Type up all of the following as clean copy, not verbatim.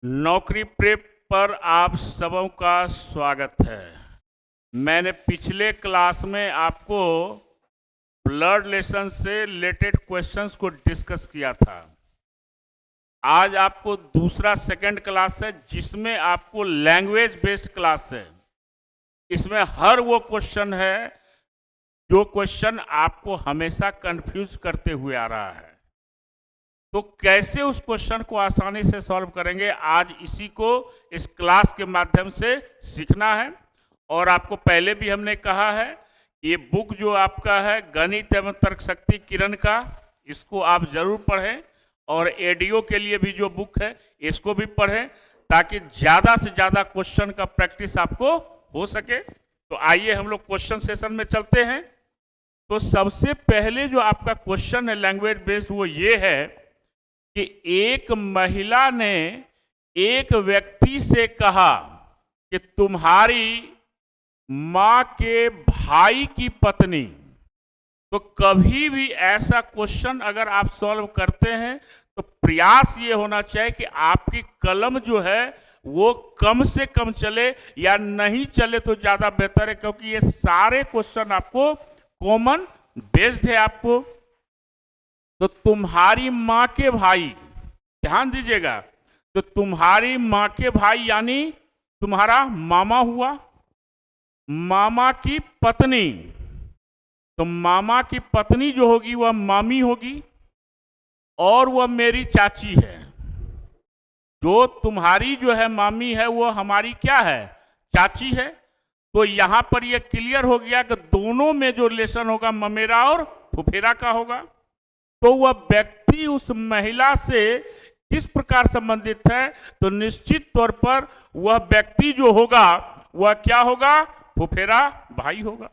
नौकरी प्रेप पर आप सबों का स्वागत है। मैंने पिछले क्लास में आपको ब्लड रिलेशन से रिलेटेड क्वेश्चंस को डिस्कस किया था। आज आपको दूसरा सेकंड क्लास है जिसमें आपको लैंग्वेज बेस्ड क्लास है। इसमें हर वो क्वेश्चन है जो क्वेश्चन आपको हमेशा कंफ्यूज करते हुए आ रहा है। तो कैसे उस क्वेश्चन को आसानी से सॉल्व करेंगे, आज इसी को इस क्लास के माध्यम से सीखना है। और आपको पहले भी हमने कहा है ये बुक जो आपका है गणित एवं तर्क शक्ति किरण का, इसको आप जरूर पढ़ें। और एडीओ के लिए भी जो बुक है इसको भी पढ़ें ताकि ज़्यादा से ज़्यादा क्वेश्चन का प्रैक्टिस आपको हो सके। तो आइए हम लोग क्वेश्चन सेशन में चलते हैं। तो सबसे पहले जो आपका क्वेश्चन है लैंग्वेज बेस्ड वो ये है कि एक महिला ने एक व्यक्ति से कहा कि तुम्हारी मां के भाई की पत्नी। तो कभी भी ऐसा क्वेश्चन अगर आप सॉल्व करते हैं तो प्रयास ये होना चाहिए कि आपकी कलम जो है वो कम से कम चले या नहीं चले तो ज़्यादा बेहतर है, क्योंकि ये सारे क्वेश्चन आपको कॉमन बेस्ड है। आपको तो तुम्हारी मां के भाई, ध्यान दीजिएगा, तो तुम्हारी मां के भाई यानी तुम्हारा मामा हुआ, मामा की पत्नी। तो मामा की पत्नी जो होगी वह मामी होगी और वह मेरी चाची है। जो तुम्हारी जो है मामी है वो हमारी क्या है, चाची है। तो यहां पर यह क्लियर हो गया कि दोनों में जो रिलेशन होगा ममेरा और फुफेरा का होगा। तो वह व्यक्ति उस महिला से किस प्रकार संबंधित है, तो निश्चित तौर पर वह व्यक्ति जो होगा वह क्या होगा, फुफेरा भाई होगा।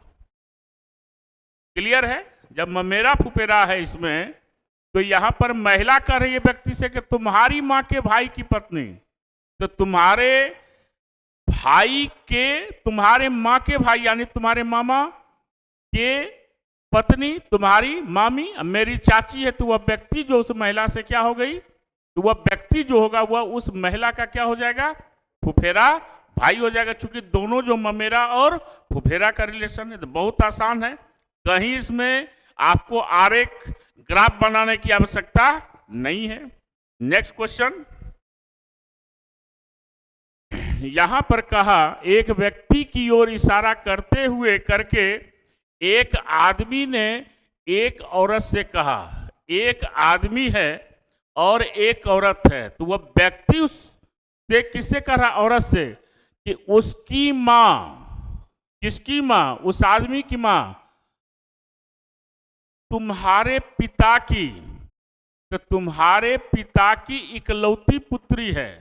क्लियर है। जब ममेरा फुफेरा है इसमें, तो यहां पर महिला कह रही है व्यक्ति से कि तुम्हारी मां के भाई की पत्नी। तो तुम्हारे भाई के, तुम्हारे मां के भाई यानी तुम्हारे मामा के पत्नी तुम्हारी मामी, मेरी चाची है। तो वह व्यक्ति जो उस महिला से क्या हो गई, तो वह व्यक्ति जो होगा वह उस महिला का क्या हो जाएगा, फुफेरा भाई हो जाएगा। चूंकि दोनों जो ममेरा और फुफेरा का रिलेशन है। तो बहुत आसान है, कहीं इसमें आपको आरेख ग्राफ बनाने की आवश्यकता नहीं है। नेक्स्ट क्वेश्चन, यहां पर कहा एक व्यक्ति की ओर इशारा करते हुए करके एक आदमी ने एक औरत से कहा, एक आदमी है और एक औरत है। तो वह व्यक्ति उससे किससे कह रहा, औरत से, कि उसकी मां, किसकी मां, उस आदमी की मां तुम्हारे पिता की, तो तुम्हारे पिता की इकलौती पुत्री है।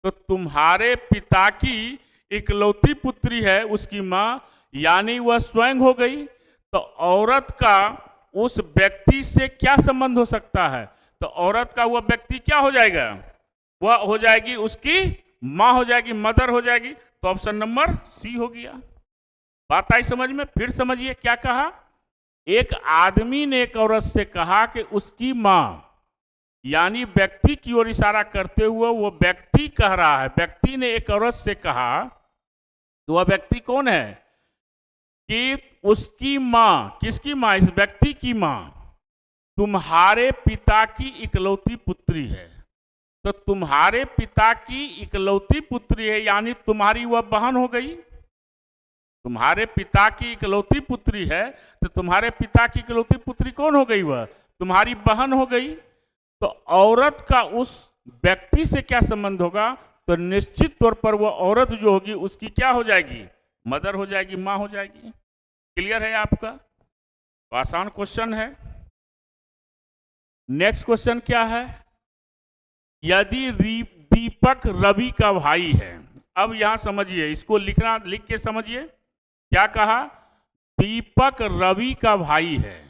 तो तुम्हारे पिता की इकलौती पुत्री है उसकी मां, यानी वह स्वयं हो गई। तो औरत का उस व्यक्ति से क्या संबंध हो सकता है, तो औरत का वह व्यक्ति क्या हो जाएगा, वह हो जाएगी उसकी मां हो जाएगी, मदर हो जाएगी। तो ऑप्शन नंबर सी हो गया। बात आई समझ में। फिर समझिए क्या कहा, एक आदमी ने एक औरत से कहा कि उसकी मां, यानी व्यक्ति की ओर इशारा करते हुए वो व्यक्ति कह रहा है, व्यक्ति ने एक औरत से कहा, तो वह व्यक्ति कौन है, कि उसकी मां, किसकी मां, इस व्यक्ति की मां तुम्हारे पिता की इकलौती पुत्री है। तो तुम्हारे पिता की इकलौती पुत्री है यानी तुम्हारी वह बहन हो गई। तुम्हारे पिता की इकलौती पुत्री है, तो तुम्हारे पिता की इकलौती पुत्री कौन हो गई, वह तुम्हारी बहन हो गई। तो औरत का उस व्यक्ति से क्या संबंध होगा, तो निश्चित तौर पर वह औरत जो होगी उसकी क्या हो जाएगी, मदर हो जाएगी, मां हो जाएगी। क्लियर है आपका। तो आसान क्वेश्चन है। नेक्स्ट क्वेश्चन क्या है, यदि दीपक रवि का भाई है। अब यहां समझिए, इसको लिखना, लिख के समझिए क्या कहा, दीपक रवि का भाई है।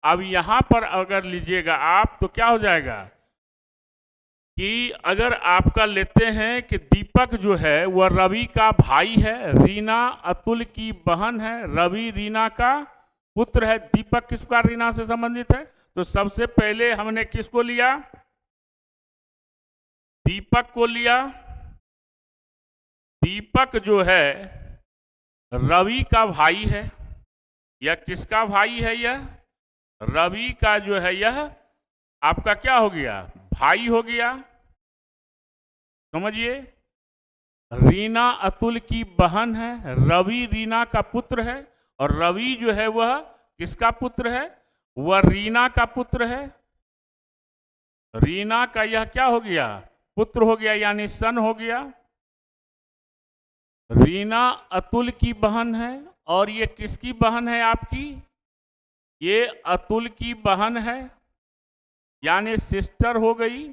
अब यहां पर अगर लीजिएगा आप तो क्या हो जाएगा कि अगर आपका लेते हैं कि दीपक जो है वह रवि का भाई है, रीना अतुल की बहन है, रवि रीना का पुत्र है, दीपक किस प्रकार रीना से संबंधित है। तो सबसे पहले हमने किसको लिया, दीपक को लिया। दीपक जो है रवि का भाई है। यह किसका भाई है? यह रवि का जो है यह आपका क्या हो गया? भाई हो गया। समझिए, रीना अतुल की बहन है, रवि रीना का पुत्र है, और रवि जो है वह किसका पुत्र है? वह रीना का पुत्र है। रीना का यह क्या हो गया? पुत्र हो गया, यानी सन हो गया। रीना अतुल की बहन है, और ये किसकी बहन है आपकी? ये अतुल की बहन है, यानी सिस्टर हो गई।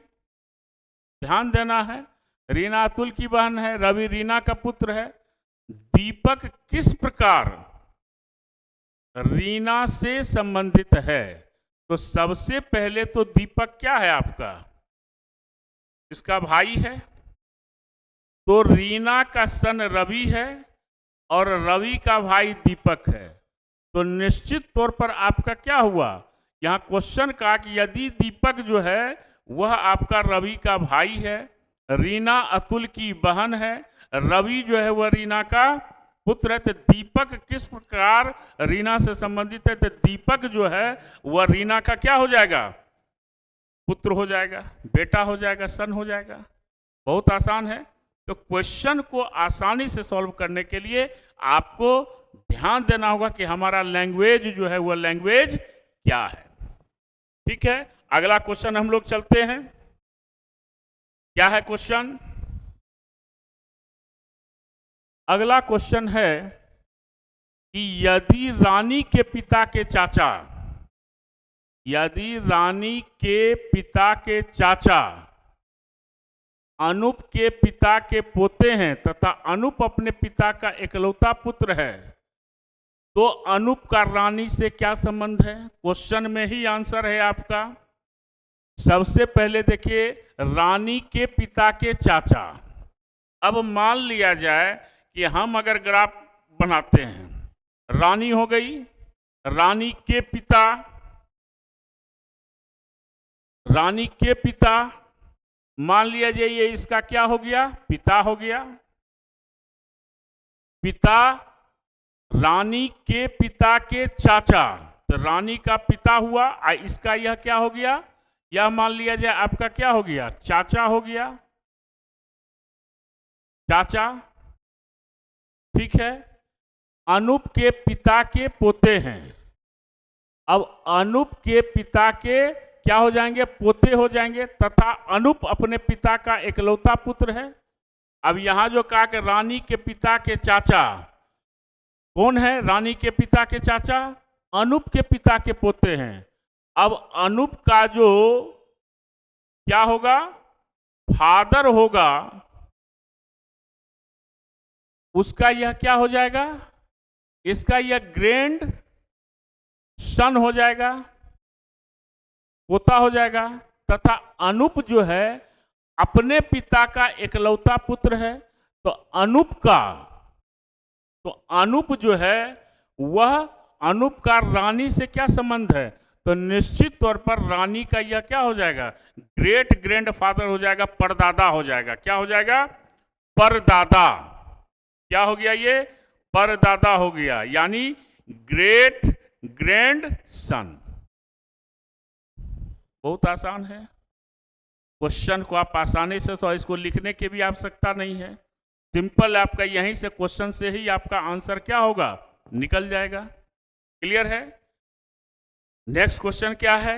ध्यान देना है, रीना अतुल की बहन है, रवि रीना का पुत्र है। दीपक किस प्रकार रीना से संबंधित है? तो सबसे पहले तो दीपक क्या है आपका? इसका भाई है। तो रीना का सन रवि है और रवि का भाई दीपक है। तो निश्चित तौर पर आपका क्या हुआ? यहाँ क्वेश्चन का कि यदि दीपक जो है वह आपका रवि का भाई है, रीना अतुल की बहन है, रवि जो है वह रीना का पुत्र है, तो दीपक किस प्रकार रीना से संबंधित है? तो दीपक जो है वह रीना का क्या हो जाएगा? पुत्र हो जाएगा, बेटा हो जाएगा, सन हो जाएगा। बहुत आसान है। तो क्वेश्चन को आसानी से सॉल्व करने के लिए आपको ध्यान देना होगा कि हमारा लैंग्वेज जो है वह लैंग्वेज क्या है। ठीक है, अगला क्वेश्चन हम लोग चलते हैं। क्या है क्वेश्चन? अगला क्वेश्चन है कि यदि रानी के पिता के चाचा, यदि रानी के पिता के चाचा अनूप के पिता के पोते हैं तथा अनूप अपने पिता का इकलौता पुत्र है, तो अनूप का रानी से क्या संबंध है? क्वेश्चन में ही आंसर है आपका। सबसे पहले देखिए, रानी के पिता के चाचा। अब मान लिया जाए कि हम अगर ग्राफ बनाते हैं, रानी हो गई, रानी के पिता, रानी के पिता, मान लिया जाए ये इसका क्या हो गया? पिता हो गया। पिता रानी के पिता के चाचा, तो रानी का पिता हुआ, इसका यह क्या हो गया? यह मान लिया जाए आपका क्या हो गया? चाचा हो गया, चाचा। ठीक है, अनूप के पिता के पोते हैं। अब अनूप के पिता के क्या हो जाएंगे? पोते हो जाएंगे, तथा अनूप अपने पिता का इकलौता पुत्र है। अब यहां जो कहा कि रानी के पिता के चाचा कौन है? रानी के पिता के चाचा अनूप के पिता के पोते हैं। अब अनूप का जो क्या होगा? फादर होगा, उसका यह क्या हो जाएगा? इसका यह ग्रैंड सन हो जाएगा, पोता हो जाएगा। तथा अनूप जो है अपने पिता का इकलौता पुत्र है। तो अनूप जो है वह अनूप का रानी से क्या संबंध है? तो निश्चित तौर पर रानी का यह क्या हो जाएगा? ग्रेट ग्रैंड फादर हो जाएगा, परदादा हो जाएगा। क्या हो जाएगा? परदादा। क्या हो गया? ये परदादा हो गया, यानी ग्रेट ग्रैंड सन। बहुत आसान है। क्वेश्चन को आप आसानी से तो इसको लिखने की भी आवश्यकता नहीं है, सिंपल आपका यहीं से क्वेश्चन से ही आपका आंसर क्या होगा? निकल जाएगा। क्लियर है? नेक्स्ट क्वेश्चन क्या है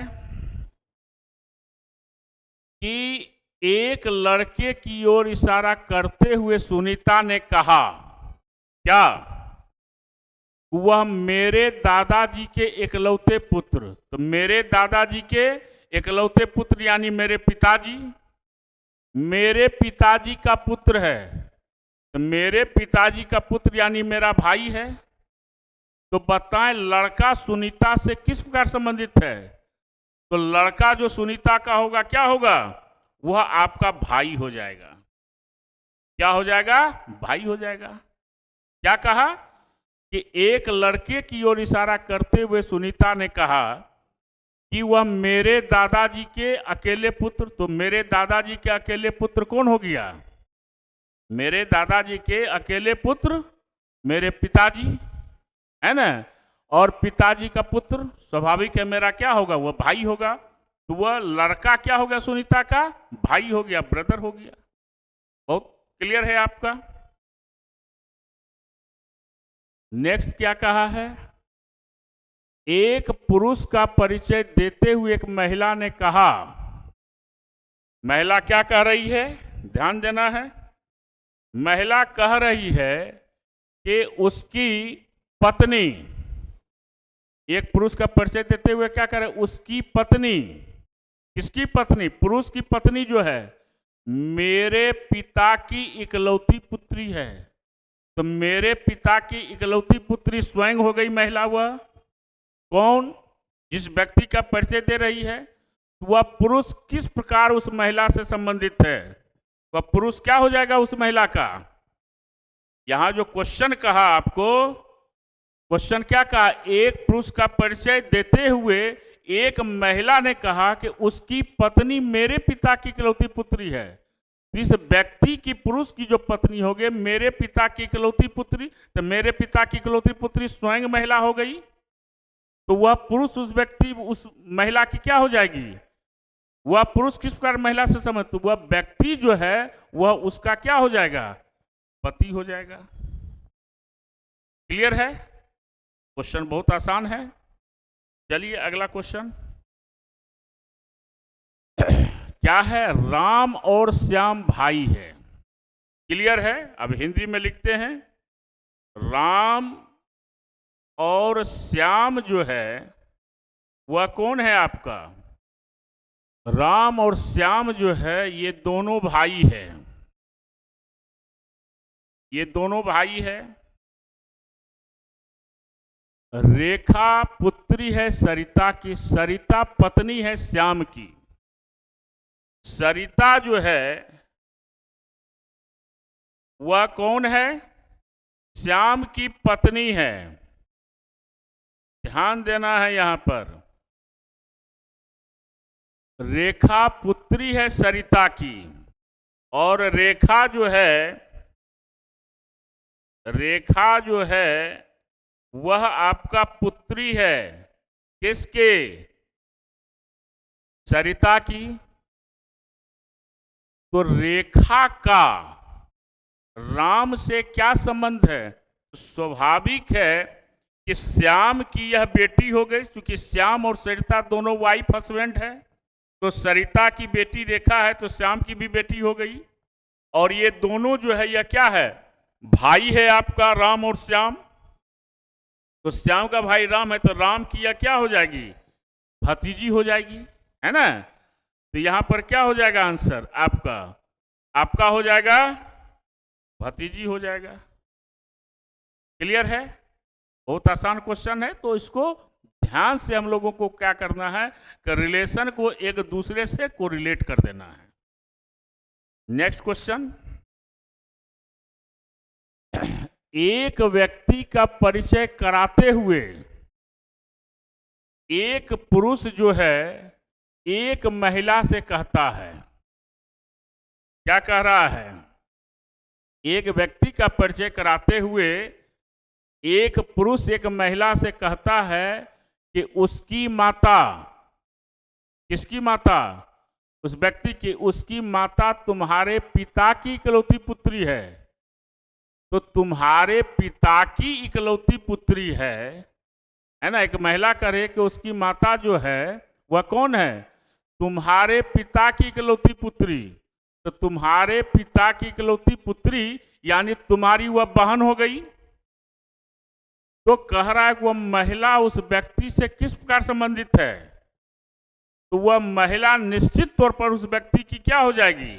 कि एक लड़के की ओर इशारा करते हुए सुनीता ने कहा, क्या? वह मेरे दादाजी के इकलौते पुत्र। तो मेरे दादाजी के इकलौते पुत्र यानी मेरे पिताजी, मेरे पिताजी का पुत्र है। तो मेरे पिताजी का पुत्र यानी मेरा भाई है। तो बताएं लड़का सुनीता से किस प्रकार संबंधित है? तो लड़का जो सुनीता का होगा क्या होगा? वह आपका भाई हो जाएगा। क्या हो जाएगा? भाई हो जाएगा। क्या कहा कि एक लड़के की ओर इशारा करते हुए सुनीता ने कहा कि वह मेरे दादाजी के अकेले पुत्र, तो मेरे दादाजी के अकेले पुत्र कौन हो गया? मेरे दादाजी के अकेले पुत्र मेरे पिताजी, है ना। और पिताजी का पुत्र स्वाभाविक है मेरा क्या होगा? वह भाई होगा। तो वह लड़का क्या हो गया? सुनीता का भाई हो गया, ब्रदर हो गया। बहुत क्लियर है आपका। नेक्स्ट क्या कहा है? एक पुरुष का परिचय देते हुए एक महिला ने कहा, महिला क्या कह रही है? ध्यान देना है। महिला कह रही है कि उसकी पत्नी, एक पुरुष का परिचय देते हुए क्या करे? उसकी पत्नी, किसकी पत्नी? पुरुष की पत्नी जो है मेरे पिता की इकलौती पुत्री है। तो मेरे पिता की इकलौती पुत्री स्वयं हो गई महिला। वह कौन? जिस व्यक्ति का परिचय दे रही है वह पुरुष किस प्रकार उस महिला से संबंधित है? वह पुरुष क्या हो जाएगा उस महिला का? यहां जो क्वेश्चन कहा आपको, क्वेश्चन क्या कहा? एक पुरुष का परिचय देते हुए एक महिला ने कहा कि उसकी पत्नी मेरे पिता की इकलौती पुत्री है। इस व्यक्ति की, पुरुष की जो पत्नी हो गई मेरे पिता की इकलौती पुत्री, तो मेरे पिता की इकलौती पुत्री स्वयं महिला हो गई। तो वह पुरुष उस व्यक्ति, उस महिला की क्या हो जाएगी? वह पुरुष किस प्रकार महिला से संबंधित? तो वह व्यक्ति जो है वह उसका क्या हो जाएगा? पति हो जाएगा। क्लियर है? क्वेश्चन बहुत आसान है। चलिए अगला क्वेश्चन क्या है? राम और श्याम भाई है। क्लियर है? अब हिंदी में लिखते हैं। राम और श्याम जो है वह कौन है आपका? राम और श्याम जो है ये दोनों भाई है। ये दोनों भाई है। रेखा पुत्री है सरिता की, सरिता पत्नी है श्याम की। सरिता जो है वह कौन है? श्याम की पत्नी है। ध्यान देना है यहां पर। रेखा पुत्री है सरिता की, और रेखा जो है वह आपका पुत्री है। किसके? सरिता की। तो रेखा का राम से क्या संबंध है? स्वाभाविक है कि श्याम की यह बेटी हो गई, क्योंकि श्याम और सरिता दोनों वाइफ हस्बैंड है। तो सरिता की बेटी रेखा है तो श्याम की भी बेटी हो गई। और ये दोनों जो है यह क्या है? भाई है आपका, राम और श्याम। तो श्याम का भाई राम है तो राम की यह क्या हो जाएगी? भतीजी हो जाएगी, है ना। तो यहां पर क्या हो जाएगा आंसर आपका? आपका हो जाएगा भतीजी हो जाएगा। क्लियर है? बहुत आसान क्वेश्चन है। तो इसको ध्यान से हम लोगों को क्या करना है कि रिलेशन को एक दूसरे से कोरिलेट कर देना है। नेक्स्ट क्वेश्चन, एक व्यक्ति का परिचय कराते हुए एक पुरुष जो है एक महिला से कहता है, क्या कह रहा है? एक व्यक्ति का परिचय कराते हुए एक पुरुष एक महिला से कहता है कि उसकी माता, किसकी माता? उस व्यक्ति की, उसकी माता तुम्हारे पिता की इकलौती पुत्री है। तो तुम्हारे पिता की इकलौती पुत्री है ना। एक महिला कह रही है कि उसकी माता जो है वह कौन है? तुम्हारे पिता की इकलौती पुत्री। तो तुम्हारे पिता की इकलौती पुत्री यानी तुम्हारी वह बहन हो गई। तो कह रहा है कि वह महिला उस व्यक्ति से किस प्रकार संबंधित है? तो वह महिला निश्चित तौर पर उस व्यक्ति की क्या हो जाएगी?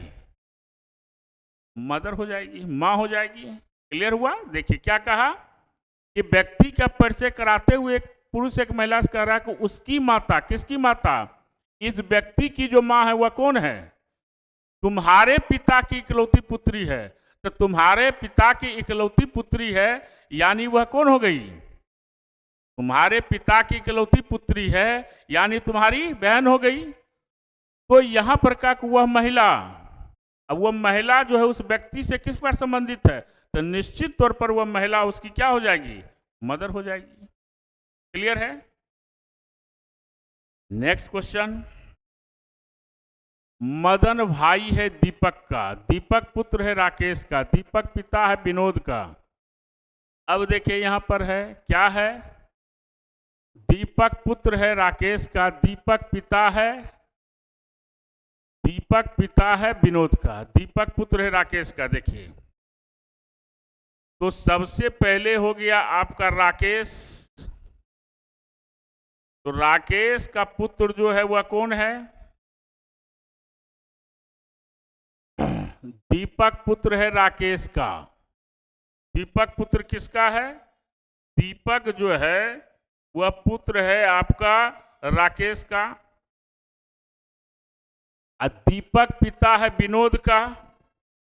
मदर हो जाएगी, मां हो जाएगी। क्लियर हुआ? देखिए क्या कहा कि व्यक्ति का परिचय कराते हुए एक पुरुष एक महिला से कह रहा है कि उसकी माता, किसकी माता? इस व्यक्ति की जो मां है वह कौन है? तुम्हारे पिता की इकलौती पुत्री है। तो तुम्हारे पिता की इकलौती पुत्री है यानी वह कौन हो गई? तुम्हारे पिता की इकलौती पुत्री है, यानी तुम्हारी बहन हो गई। तो यहां पर का वह महिला, अब वह महिला जो है उस व्यक्ति से किस पर संबंधित है, तो निश्चित तौर पर वह महिला उसकी क्या हो जाएगी, मदर हो जाएगी। क्लियर है। नेक्स्ट क्वेश्चन, मदन भाई है दीपक का, दीपक पुत्र है राकेश का, दीपक पिता है विनोद का। अब देखिए यहां पर है क्या है, दीपक पुत्र है राकेश का, दीपक पिता है विनोद का, दीपक पुत्र है राकेश का। देखिए तो सबसे पहले हो गया आपका राकेश, तो राकेश का पुत्र जो है वह कौन है, दीपक पुत्र है राकेश का। दीपक पुत्र किसका है, दीपक जो है वह पुत्र है आपका राकेश का। दीपक पिता है विनोद का,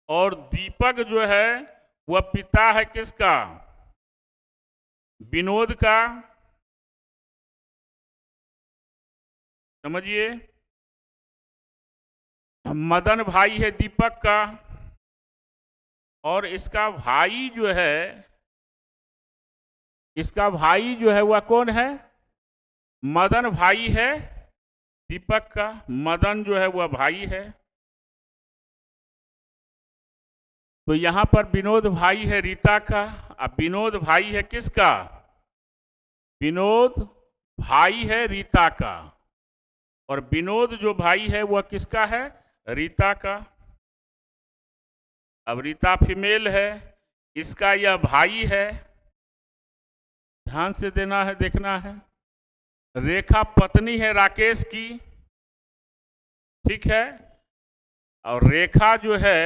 और दीपक जो है वह पिता है किसका, विनोद का। समझिए, मदन भाई है दीपक का, और इसका भाई जो है, इसका भाई जो है वह कौन है, मदन भाई है दीपक का, मदन जो है वह भाई है। तो यहां पर विनोद भाई है रीता का, अब विनोद भाई है किसका, विनोद भाई है रीता का, और विनोद जो भाई है वह किसका है, रीता का। अब रीता फीमेल है, इसका यह भाई है, ध्यान से देना है, देखना है। रेखा पत्नी है राकेश की, ठीक है, और रेखा जो है,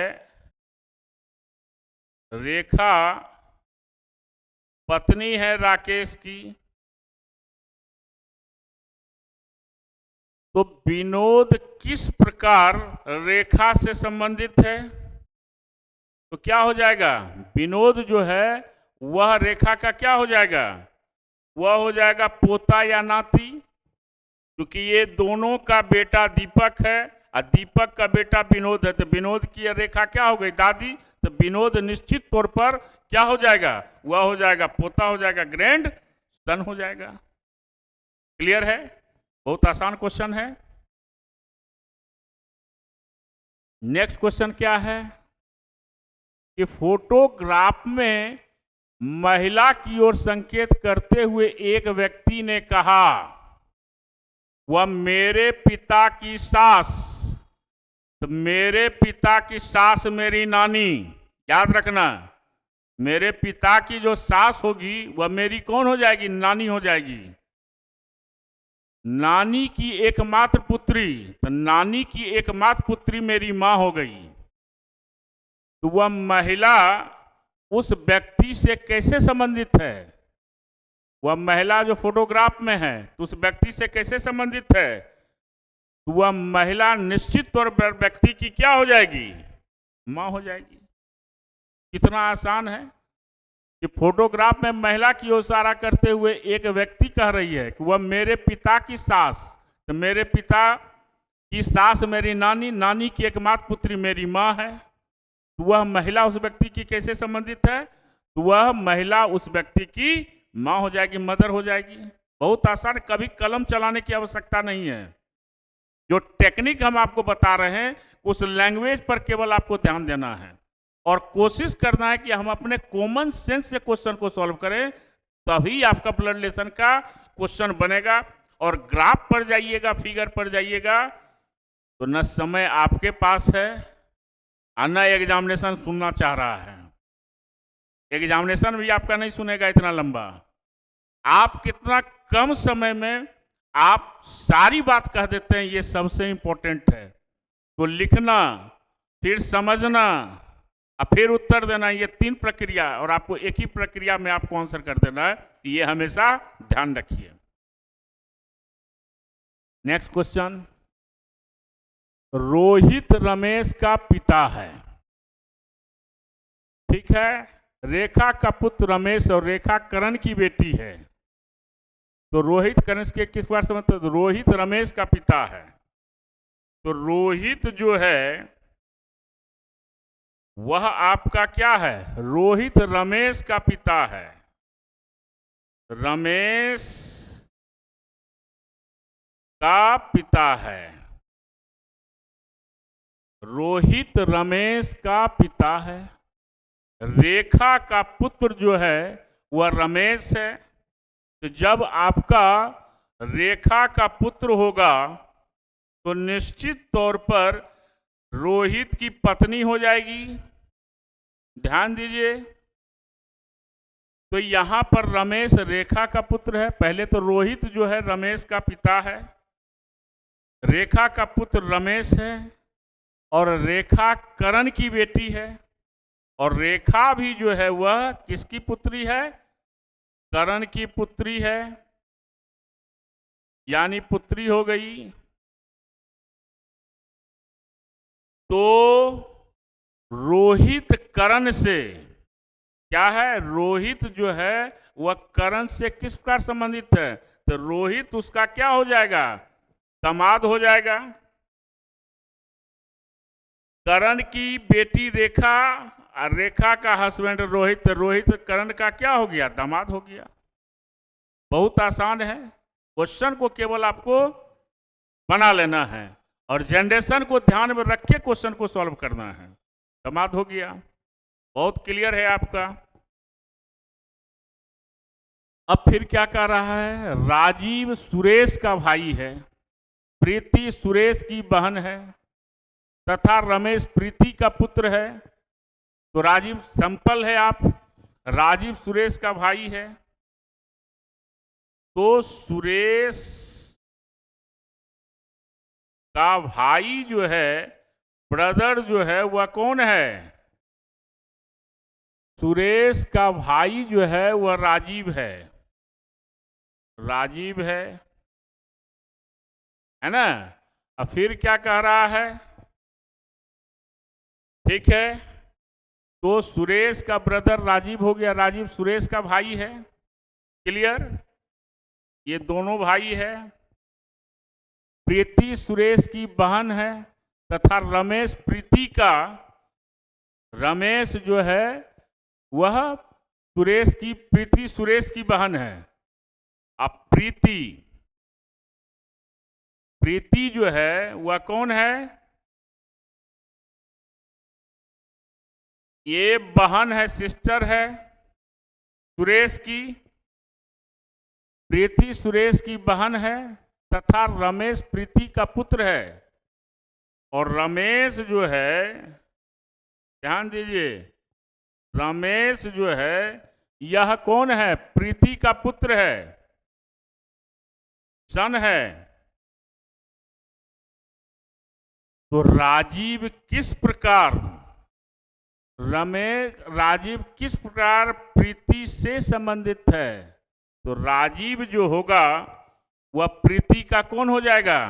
रेखा पत्नी है राकेश की। तो विनोद किस प्रकार रेखा से संबंधित है, तो क्या हो जाएगा, विनोद जो है वह रेखा का क्या हो जाएगा, वह हो जाएगा पोता या नाती, क्योंकि ये दोनों का बेटा दीपक है और दीपक का बेटा विनोद है। तो विनोद की रेखा क्या हो गई, दादी, तो विनोद निश्चित तौर पर क्या हो जाएगा, वह हो जाएगा पोता, हो जाएगा ग्रैंड सन हो जाएगा। क्लियर है, बहुत आसान क्वेश्चन है। नेक्स्ट क्वेश्चन क्या है कि फोटोग्राफ में महिला की ओर संकेत करते हुए एक व्यक्ति ने कहा, वह मेरे पिता की सास, तो मेरे पिता की सास मेरी नानी, याद रखना, मेरे पिता की जो सास होगी वह मेरी कौन हो जाएगी, नानी हो जाएगी। नानी की एकमात्र पुत्री, तो नानी की एकमात्र पुत्री मेरी मां हो गई। तो वह महिला उस व्यक्ति से कैसे संबंधित है, वह महिला जो फोटोग्राफ में है तो उस व्यक्ति से कैसे संबंधित है, तो वह महिला निश्चित तौर पर व्यक्ति की क्या हो जाएगी, मां हो जाएगी। कितना आसान है कि फोटोग्राफ में महिला की ओर इशारा करते हुए एक व्यक्ति कह रही है कि वह मेरे पिता की सास, तो मेरे पिता की सास मेरी नानी, नानी की एकमात्र पुत्री मेरी मां है। तो वह महिला उस व्यक्ति की कैसे संबंधित है, तो वह महिला उस व्यक्ति की मां हो जाएगी, मदर हो जाएगी। बहुत आसान, कभी कलम चलाने की आवश्यकता नहीं है। जो टेक्निक हम आपको बता रहे हैं उस लैंग्वेज पर केवल आपको ध्यान देना है और कोशिश करना है कि हम अपने कॉमन सेंस से क्वेश्चन को सॉल्व करें, तभी आपका ब्लड रिलेशन का क्वेश्चन बनेगा। और ग्राफ पर जाइएगा, फिगर पर जाइएगा, तो न समय आपके पास है और न एग्जामिनेशन सुनना चाह रहा है। एग्जामिनेशन भी आपका नहीं सुनेगा इतना लंबा। आप कितना कम समय में आप सारी बात कह देते हैं, ये सबसे इंपॉर्टेंट है। तो लिखना, फिर समझना और फिर उत्तर देना, ये 3 प्रक्रिया, और आपको एक ही प्रक्रिया में आपको आंसर कर देना है, ये हमेशा ध्यान रखिए। नेक्स्ट क्वेश्चन, रोहित रमेश का पिता है, ठीक है, रेखा का पुत्र रमेश और रेखा करण की बेटी है। तो रोहित कनिष्क के किस बार से मतलब, रोहित रमेश का पिता है। तो रोहित जो है वह आपका क्या है, रोहित रमेश का पिता है। रमेश का पिता है, रोहित रमेश का पिता है। रेखा का पुत्र जो है वह रमेश है। तो जब आपका रेखा का पुत्र होगा तो निश्चित तौर पर रोहित की पत्नी हो जाएगी। ध्यान दीजिए, तो यहां पर रमेश रेखा का पुत्र है। पहले तो रोहित जो है रमेश का पिता है, रेखा का पुत्र रमेश है, और रेखा करण की बेटी है। और रेखा भी जो है वह किसकी पुत्री है, करण की पुत्री है, यानी पुत्री हो गई। तो रोहित करण से क्या है, रोहित जो है वह करण से किस प्रकार संबंधित है, तो रोहित उसका क्या हो जाएगा, दामाद हो जाएगा। करण की बेटी रेखा और रेखा का हस्बैंड रोहित, रोहित करण का क्या हो गया, दामाद हो गया। बहुत आसान है, क्वेश्चन को केवल आपको बना लेना है और जनरेशन को ध्यान में रख के क्वेश्चन को सॉल्व करना है। दामाद हो गया, बहुत क्लियर है आपका। अब फिर क्या कह रहा है, राजीव सुरेश का भाई है, प्रीति सुरेश की बहन है, तथा रमेश प्रीति का पुत्र है। तो राजीव सिंपल है, आप राजीव सुरेश का भाई है, तो सुरेश का भाई जो है, ब्रदर जो है वह कौन है, सुरेश का भाई जो है वह राजीव है, राजीव है ना। अब फिर क्या कह रहा है, ठीक है, तो सुरेश का ब्रदर राजीव हो गया, राजीव सुरेश का भाई है, क्लियर, ये दोनों भाई है। प्रीति सुरेश की बहन है, तथा रमेश प्रीति का, रमेश जो है वह सुरेश की, प्रीति सुरेश की बहन है। अब प्रीति, प्रीति जो है वह कौन है, ये बहन है, सिस्टर है सुरेश की, प्रीति सुरेश की बहन है, तथा रमेश प्रीति का पुत्र है। और रमेश जो है, ध्यान दीजिए, रमेश जो है यह कौन है, प्रीति का पुत्र है, सन है। तो राजीव किस प्रकार, राजीव किस प्रकार प्रीति से संबंधित है, तो राजीव जो होगा वह प्रीति का कौन हो जाएगा,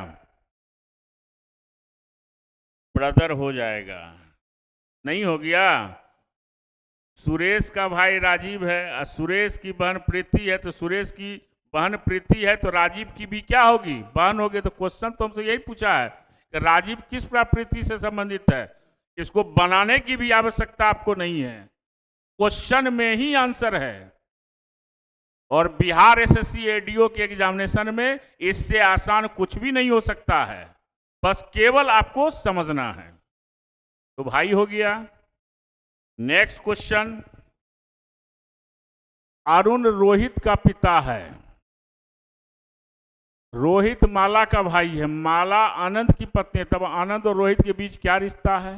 ब्रदर हो जाएगा। नहीं हो गया, सुरेश का भाई राजीव है और सुरेश की बहन प्रीति है, तो सुरेश की बहन प्रीति है तो राजीव की भी क्या होगी, बहन होगी। तो क्वेश्चन तो हमसे यही पूछा है कि राजीव किस प्रकार प्रीति से संबंधित है, इसको बनाने की भी आवश्यकता आपको नहीं है, क्वेश्चन में ही आंसर है। और बिहार एसएससी एडीओ के एग्जामिनेशन में इससे आसान कुछ भी नहीं हो सकता है, बस केवल आपको समझना है। तो भाई हो गया। नेक्स्ट क्वेश्चन, अरुण रोहित का पिता है, रोहित माला का भाई है, माला आनंद की पत्नी है, तब आनंद और रोहित के बीच क्या रिश्ता है।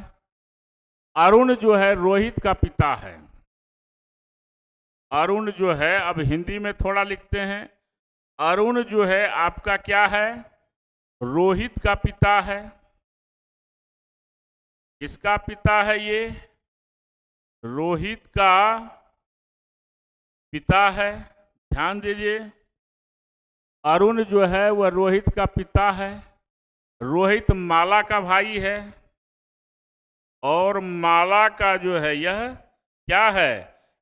अरुण जो है रोहित का पिता है, अरुण जो है, अब हिंदी में थोड़ा लिखते हैं, अरुण जो है आपका क्या है, रोहित का पिता है। किसका पिता है ये, रोहित का पिता है। ध्यान दीजिए, अरुण जो है वह रोहित का पिता है, रोहित माला का भाई है, और माला का जो है यह क्या है,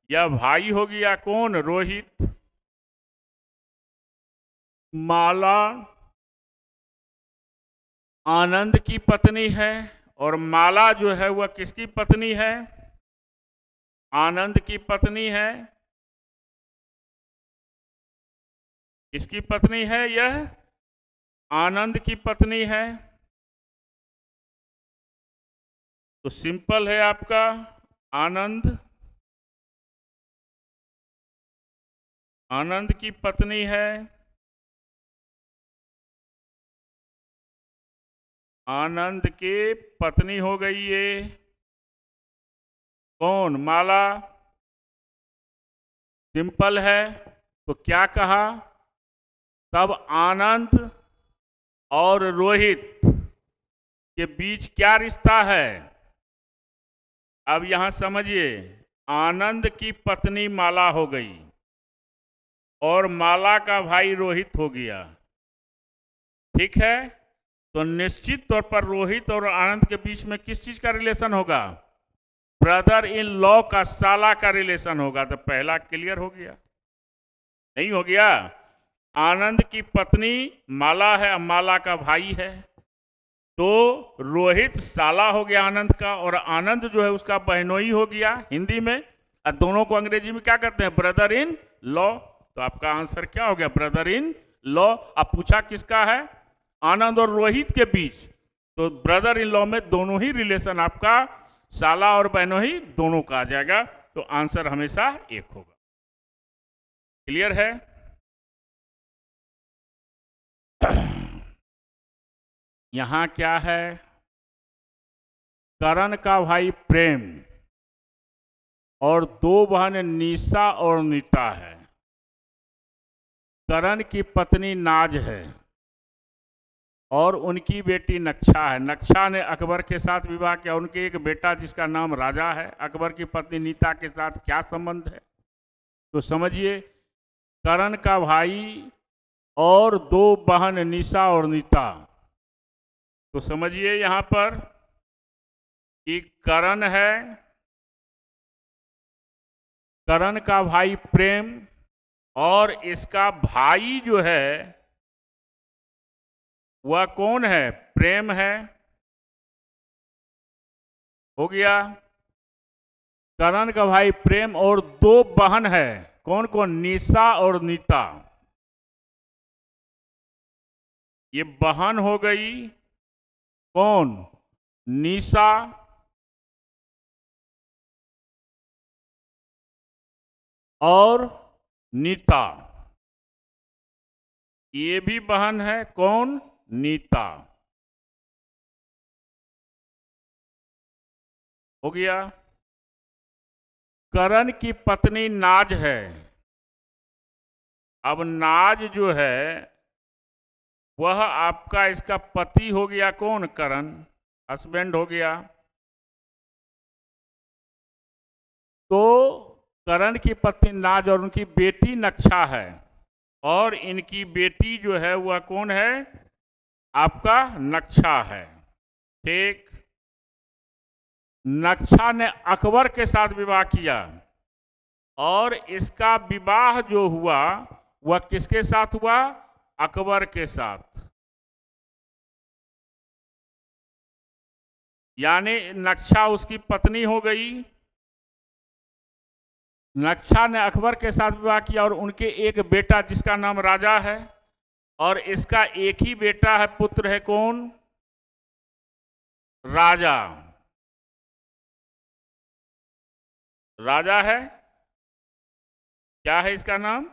यह भाई हो गया कौन, रोहित। माला आनंद की पत्नी है और माला जो है वह किसकी पत्नी है? आनंद की पत्नी है। किसकी पत्नी है? यह आनंद की पत्नी है। तो सिंपल है आपका आनंद आनंद की पत्नी है। आनंद की पत्नी हो गई ये कौन? माला। सिंपल है। तो क्या कहा? तब आनंद और रोहित के बीच क्या रिश्ता है? अब यहां समझिए, आनंद की पत्नी माला हो गई और माला का भाई रोहित हो गया। ठीक है, तो निश्चित तौर पर रोहित और आनंद के बीच में किस चीज का रिलेशन होगा? ब्रदर इन लॉ का, साला का रिलेशन होगा। तो पहला क्लियर हो गया, नहीं हो गया? आनंद की पत्नी माला है, माला का भाई है, तो रोहित साला हो गया आनंद का, और आनंद जो है उसका बहनोई हो गया हिंदी में। और दोनों को अंग्रेजी में क्या कहते हैं? Brother in law. तो आपका आंसर क्या हो गया? Brother in law. अब पूछा किसका है? आनंद और रोहित के बीच। तो ब्रदर इन लॉ में दोनों ही रिलेशन आपका साला और बहनोई दोनों का आ जाएगा। तो आंसर हमेशा एक होगा। क्लियर है? यहां क्या है? करण का भाई प्रेम और दो बहन निशा और नीता है। करण की पत्नी नाज है और उनकी बेटी नक्शा है। नक्शा ने अकबर के साथ विवाह किया। उनके एक बेटा जिसका नाम राजा है। अकबर की पत्नी नीता के साथ क्या संबंध है? तो समझिए, करण का भाई और दो बहन निशा और नीता। तो समझिए यहां पर कि करण है, करण का भाई प्रेम, और इसका भाई जो है वह कौन है? प्रेम है। हो गया। करण का भाई प्रेम और दो बहन है। कौन कौन? निशा और नीता। ये बहन हो गई कौन? निशा और नीता। ये भी बहन है। कौन? नीता। हो गया। करण की पत्नी नाज है। अब नाज जो है वह आपका इसका पति हो गया। कौन? करण, हस्बैंड हो गया। तो करण की पत्नी नाज और उनकी बेटी नक्शा है, और इनकी बेटी जो है वह कौन है? आपका नक्शा है। ठीक। नक्शा ने अकबर के साथ विवाह किया और इसका विवाह जो हुआ वह किसके साथ हुआ? अकबर के साथ। यानी नक्शा उसकी पत्नी हो गई। नक्शा ने अकबर के साथ विवाह किया और उनके एक बेटा जिसका नाम राजा है, और इसका एक ही बेटा है, पुत्र है। कौन? राजा। राजा है। क्या है इसका नाम?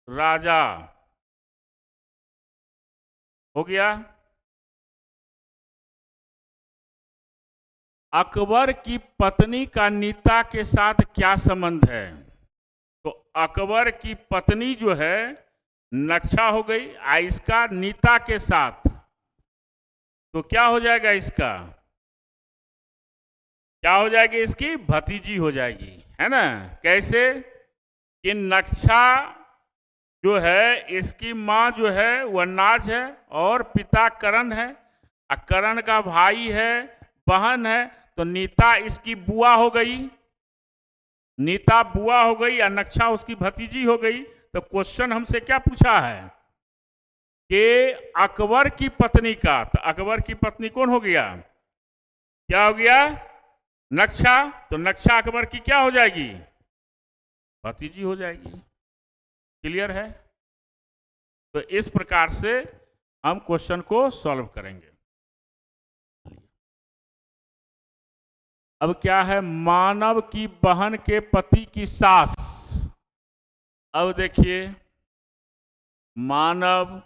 राजा। हो गया। अकबर की पत्नी का नीता के साथ क्या संबंध है? तो अकबर की पत्नी जो है नक्शा हो गई, इसका नीता के साथ, तो क्या हो जाएगा इसका? क्या हो जाएगी? इसकी भतीजी हो जाएगी, है ना? कैसे? कि नक्शा जो है इसकी माँ जो है वह नाज है और पिता करण है, और करण का भाई है, बहन है, तो नीता इसकी बुआ हो गई। नीता बुआ हो गई या नक्शा उसकी भतीजी हो गई। तो क्वेश्चन हमसे क्या पूछा है? कि अकबर की पत्नी का, तो अकबर की पत्नी कौन हो गया, क्या हो गया, नक्शा। तो नक्शा अकबर की क्या हो जाएगी, भतीजी हो जाएगी। क्लियर है। तो इस प्रकार से हम क्वेश्चन को सॉल्व करेंगे। अब क्या है, मानव की बहन के पति की सास। अब देखिए, मानव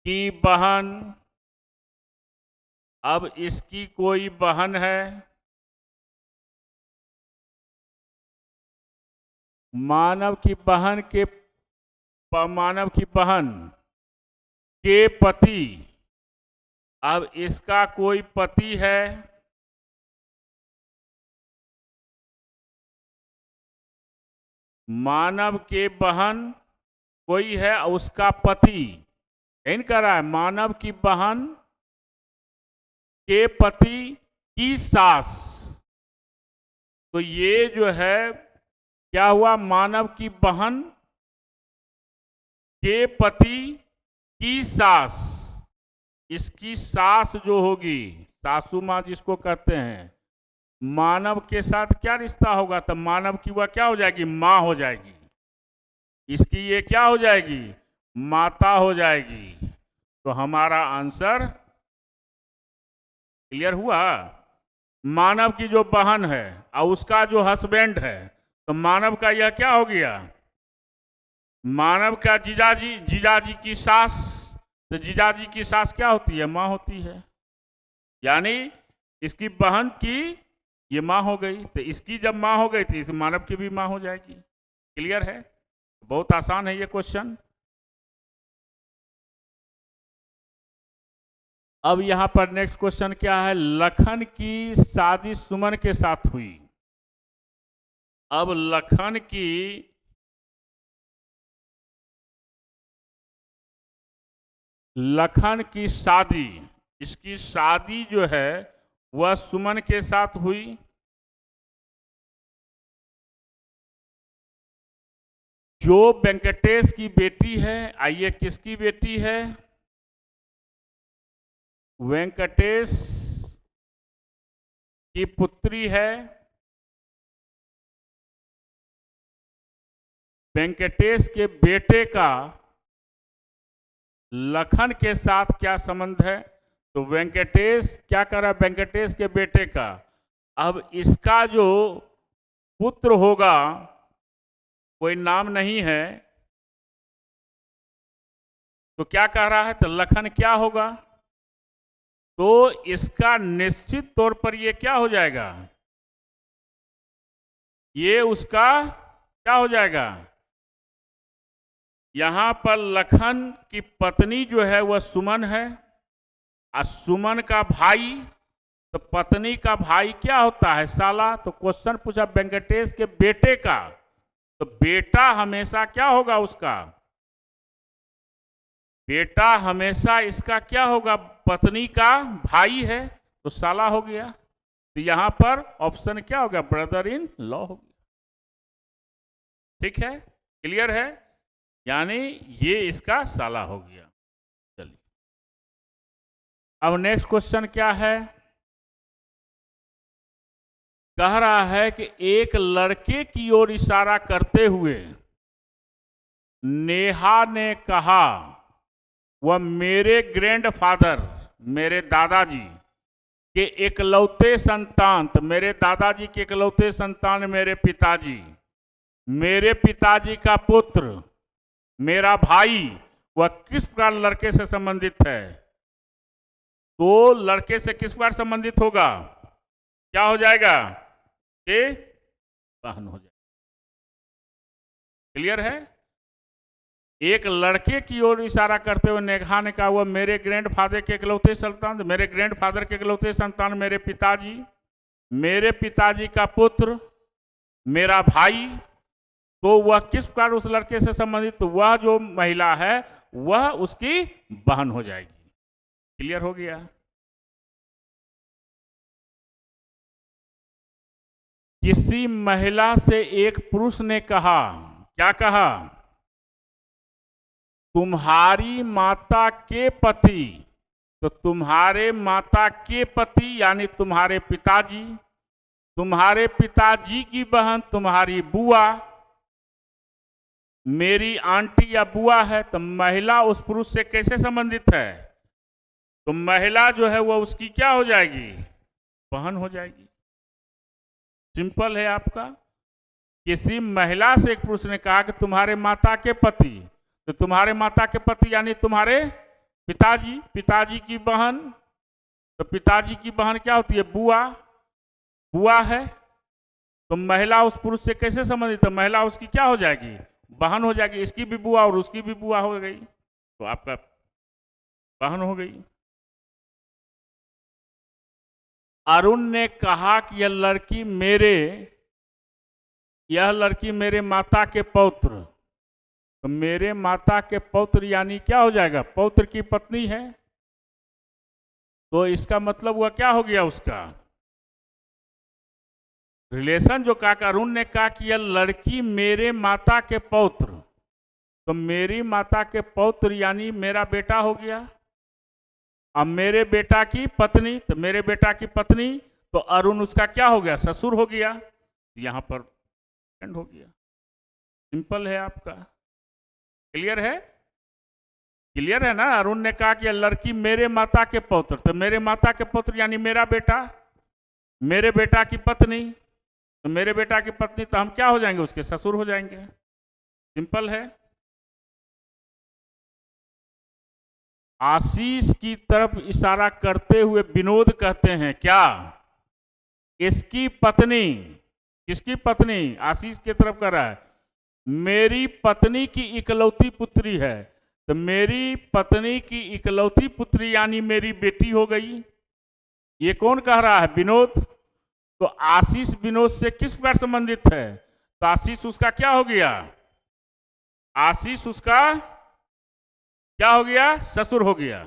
की बहन, अब इसकी कोई बहन है, मानव की बहन के, मानव की बहन के पति, अब इसका कोई पति है, मानव के बहन कोई है और उसका पति, इन कह रहा है मानव की बहन के पति की सास। तो ये जो है क्या हुआ, मानव की बहन के पति की सास, इसकी सास जो होगी, सासू माँ जिसको कहते हैं, मानव के साथ क्या रिश्ता होगा, तो मानव की वह क्या हो जाएगी, माँ हो जाएगी, इसकी ये क्या हो जाएगी, माता हो जाएगी। तो हमारा आंसर क्लियर हुआ। मानव की जो बहन है और उसका जो हस्बैंड है, तो मानव का यह क्या हो गया, मानव का जीजाजी, जीजाजी की सास, तो जीजाजी की सास क्या होती है, माँ होती है, यानी इसकी बहन की ये माँ हो गई। तो इसकी जब माँ हो गई थी, इस मानव की भी माँ हो जाएगी। क्लियर है, बहुत आसान है ये क्वेश्चन। अब यहां पर नेक्स्ट क्वेश्चन क्या है, लखन की शादी सुमन के साथ हुई। अब लखन की शादी, इसकी शादी जो है वह सुमन के साथ हुई। जो वेंकटेश की बेटी है, आइए किसकी बेटी है, वेंकटेश की पुत्री है। वेंकटेश के बेटे का लखन के साथ क्या संबंध है, तो वेंकटेश क्या कर रहा है, वेंकटेश के बेटे का, अब इसका जो पुत्र होगा, कोई नाम नहीं है, तो क्या कह रहा है, तो लखन क्या होगा, तो इसका निश्चित तौर पर ये क्या हो जाएगा, ये उसका क्या हो जाएगा, यहां पर लखन की पत्नी जो है वह सुमन है, और सुमन का भाई, तो पत्नी का भाई क्या होता है, साला। तो क्वेश्चन पूछा वेंकटेश के बेटे का, तो बेटा हमेशा क्या होगा उसका, बेटा हमेशा इसका क्या होगा, पत्नी का भाई है, तो साला हो गया। तो यहां पर ऑप्शन क्या हो गया, ब्रदर इन लॉ हो गया। ठीक है, क्लियर है, यानी ये इसका साला हो गया। चलिए, अब नेक्स्ट क्वेश्चन क्या है, कह रहा है कि एक लड़के की ओर इशारा करते हुए नेहा ने कहा, वह मेरे ग्रैंडफादर, मेरे दादाजी के इकलौते संतान, तो मेरे दादाजी के इकलौते संतान मेरे पिताजी का पुत्र, मेरा भाई, वह किस प्रकार लड़के से संबंधित है, तो लड़के से किस प्रकार संबंधित होगा, क्या हो जाएगा, के बहन हो जाएगा। क्लियर है, एक लड़के की ओर इशारा करते हुए नेहा ने कहा, वह मेरे ग्रैंडफादर के इकलौते संतान, मेरे ग्रैंडफादर के इकलौते संतान मेरे पिताजी का पुत्र, मेरा भाई, तो वह किस प्रकार उस लड़के से संबंधित, तो वह जो महिला है वह उसकी बहन हो जाएगी। क्लियर हो गया। किसी महिला से एक पुरुष ने कहा, क्या कहा, तुम्हारी माता के पति, तो तुम्हारे माता के पति यानी तुम्हारे पिताजी, तुम्हारे पिताजी की बहन तुम्हारी बुआ, मेरी आंटी या बुआ है, तो महिला उस पुरुष से कैसे संबंधित है? तो महिला जो है वो उसकी क्या हो जाएगी? बहन हो जाएगी। सिंपल है आपका। किसी महिला से एक पुरुष ने कहा कि तुम्हारे माता के पति, तो तुम्हारे माता के पति यानी तुम्हारे पिताजी, पिताजी की बहन, तो पिताजी की बहन क्या होती है? बुआ, बुआ है। तो महिला उस पुरुष से कैसे संबंधित है? महिला उसकी क्या हो जाएगी? बहन हो जाएगी। इसकी भी बुआ और उसकी भी बुआ हो गई, तो आपका बहन हो गई। अरुण ने कहा कि यह लड़की मेरे माता के पौत्र, तो मेरे माता के पौत्र यानी क्या हो जाएगा? पौत्र की पत्नी है। तो इसका मतलब हुआ क्या हो गया? उसका रिलेशन जो कहा, अरुण ने कहा कि यह लड़की मेरे माता के पौत्र, तो मेरी माता के पौत्र यानी मेरा बेटा हो गया। अब मेरे बेटा की पत्नी, तो मेरे बेटा की पत्नी, तो अरुण उसका क्या हो गया? ससुर हो गया। यहां पर एंड हो गया। सिंपल है आपका। क्लियर है? क्लियर है ना? अरुण ने कहा कि यह लड़की मेरे माता के पौत्र, तो मेरे माता के पौत्र यानी मेरा बेटा, मेरे बेटा की पत्नी, तो मेरे बेटा की पत्नी, तो हम क्या हो जाएंगे? उसके ससुर हो जाएंगे। सिंपल है। आशीष की तरफ इशारा करते हुए विनोद कहते हैं क्या? इसकी पत्नी, किसकी पत्नी? आशीष की तरफ कर रहा है। मेरी पत्नी की इकलौती पुत्री है, तो मेरी पत्नी की इकलौती पुत्री यानी मेरी बेटी हो गई। ये कौन कह रहा है? विनोद। तो आशीष विनोद से किस प्रकार संबंधित है? तो आशीष उसका क्या हो गया? आशीष उसका क्या हो गया? ससुर हो गया।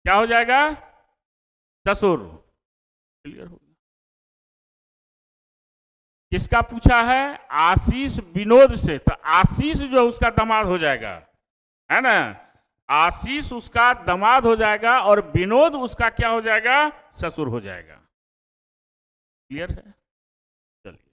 क्या हो जाएगा? ससुर। क्लियर हो गया। किसका पूछा है? आशीष विनोद से, तो आशीष जो उसका दामाद हो जाएगा, है ना? आशीष उसका दामाद हो जाएगा और विनोद उसका क्या हो जाएगा? ससुर हो जाएगा। क्लियर है? चलिए,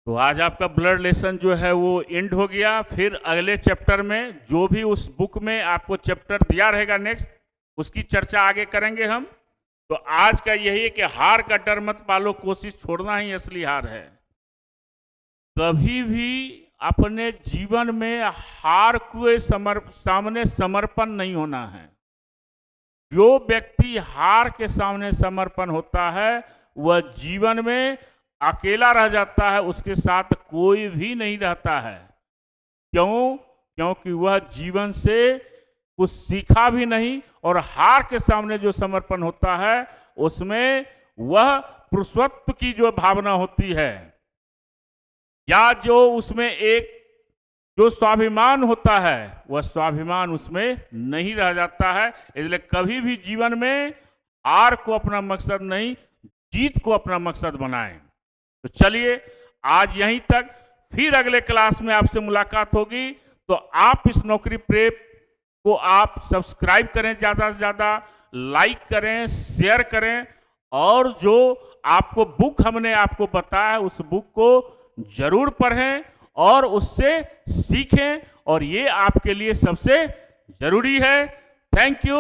तो आज आपका ब्लड रिलेशन जो है वो एंड हो गया। फिर अगले चैप्टर में जो भी उस बुक में आपको चैप्टर दिया रहेगा नेक्स्ट, उसकी चर्चा आगे करेंगे हम। तो आज का यही है कि हार का डर मत पालो, कोशिश छोड़ना ही असली हार है। कभी भी अपने जीवन में हार के सामने समर्पण नहीं होना है। जो व्यक्ति हार के सामने समर्पण होता है वह जीवन में अकेला रह जाता है, उसके साथ कोई भी नहीं रहता है। क्यों? क्योंकि वह जीवन से कुछ सीखा भी नहीं, और हार के सामने जो समर्पण होता है उसमें वह पुरुषत्व की जो भावना होती है, या जो उसमें एक जो स्वाभिमान होता है, वह स्वाभिमान उसमें नहीं रह जाता है। इसलिए कभी भी जीवन में हार को अपना मकसद नहीं, जीत को अपना मकसद बनाएं। तो चलिए आज यहीं तक, फिर अगले क्लास में आपसे मुलाकात होगी। तो आप इस नौकरी प्रेप को आप सब्सक्राइब करें, ज़्यादा से ज़्यादा लाइक करें, शेयर करें, और जो आपको बुक हमने आपको बताया उस बुक को जरूर पढ़ें और उससे सीखें, और ये आपके लिए सबसे जरूरी है। Thank you.